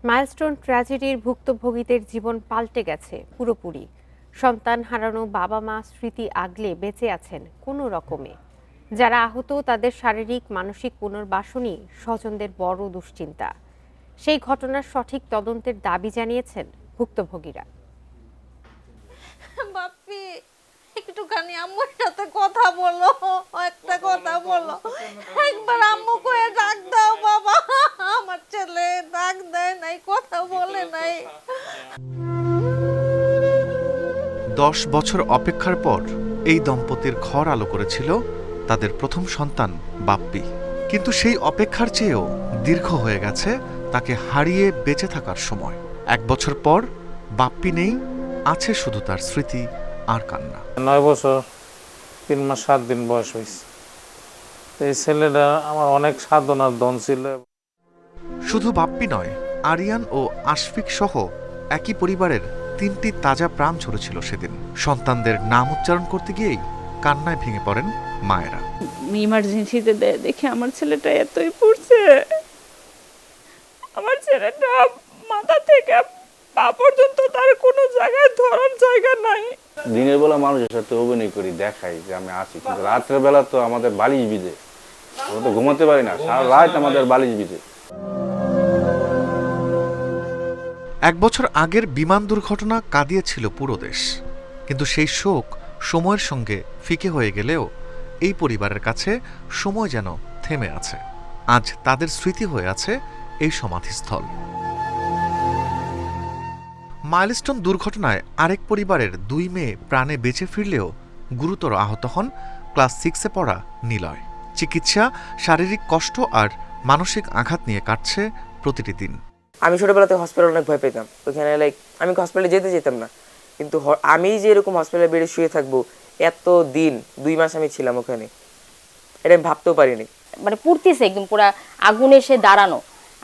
Milestone ট্র্যাজেডির ভুক্তভোগীদের জীবন পাল্টে গেছে পুরোপুরি। সন্তান হারানো বাবা মা স্মৃতি আগলে বেঁচে আছেন কোনো রকমে। যারা আহত তাদের শারীরিক মানসিক পুনর্বাসনই স্বজনদের বড় দুশ্চিন্তা। সেই ঘটনার সঠিক তদন্তের দাবি জানিয়েছেন ভুক্তভোগীরা। বাপ্পি, একটুখানি আম্মুর সাথে কথা বলো, একটা কথা বলো, একবার আম্মু কয়ে ডাক দাও বাবা। আমার ছেলে ডাক দেয় নাই, কথা বলে নাই। 10 বছর অপেক্ষার পর এই দম্পতির ঘর আলো করেছিল তাদের প্রথম সন্তান বাপ্পি। কিন্তু সেই অপেক্ষার চেয়েও দীর্ঘ হয়ে গেছে তাকে হারিয়ে বেঁচে থাকার সময়। 1 বছর পর বাপ্পি নেই, আছে শুধু তার স্মৃতি আর কান্না। 9 বছর 3 মাস 7 দিন বয়স হয়েছে। এই ছেলেটা আমার অনেক সাধনার ধন ছিল। শুধু বাপ্পি নয়, আরিয়ান ও আশফিক সহ একই পরিবারের 3টি তাজা প্রাণ ঝরেছিল সেদিন। সন্তানদের নাম উচ্চারণ করতে গিয়েই কান্নায় ভেঙে পড়েন মায়েরা। ইমার্জেন্সিতে দেখে আমার ছেলেটা এতই পড়ছে, আমার ছেলেটা মাথা থেকে পা পর্যন্ত তার কোনো জায়গায় ধরার জায়গা নাই। দিনের বেলা মানুষের সাথে অভিনয় করি, দেখাই যে আমি আছি, কিন্তু রাত্রের বেলা তো আমাদের বালিশ ভিজে, আমরা তো ঘুমাতে পারি না, সারা রাত আমাদের বালিশ ভিজে। 1 বছর আগের বিমান দুর্ঘটনা কাঁদিয়েছিল পুরো দেশ, কিন্তু সেই শোক সময়ের সঙ্গে ফিকে হয়ে গেলেও এই পরিবারের কাছে সময় যেন থেমে আছে। আজ তাদের স্মৃতি হয়ে আছে এই সমাধিস্থল। মাইলস্টোন দুর্ঘটনায় আরেক পরিবারের 2 মেয়ে প্রাণে বেঁচে ফিরলেও গুরুতর আহত হন ক্লাস 6-এ পড়া নিলয়। চিকিৎসা, শারীরিক কষ্ট আর মানসিক আঘাত নিয়ে কাটছে প্রতিটি দিন। আমি ছোটবেলাতে হসপিটাল অনেক ভয় পেতাম। ওইখানে আমি হসপিটালে যেতাম না, কিন্তু আমি যে এরকম হসপিটালে বেডে শুয়ে থাকবো এত দিন, 2 মাস আমি ছিলাম ওখানে, এটা আমি ভাবতেও পারিনি। মানে পুড়তেছে একদম পুরা আগুনে এসে দাঁড়ানো।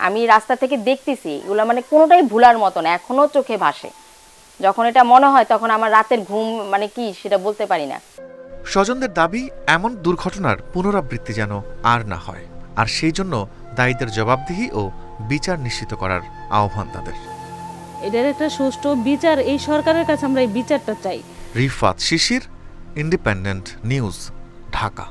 আমি রাস্তা থেকে দেখতেছি এগুলো, মানে কোনোটাই ভুলার মতো না, এখনো চোখে ভাসে। যখন এটা মনে হয় তখন আমার রাতের ঘুম মানে কি সেটা বলতে পারি না। স্বজনদের দাবি এমন দুর্ঘটনার পুনরাবৃত্তি যেন আর না হয়, আর সেই জন্য দায়ীদের জবাবদিহি ও বিচার নিশ্চিত করার আহ্বান তাদের। এটার একটা সুষ্ঠু বিচার, এই সরকারের কাছে আমরা এই বিচারটা চাই। রিফাত শিশির, ইন্ডিপেন্ডেন্ট নিউজ, ঢাকা।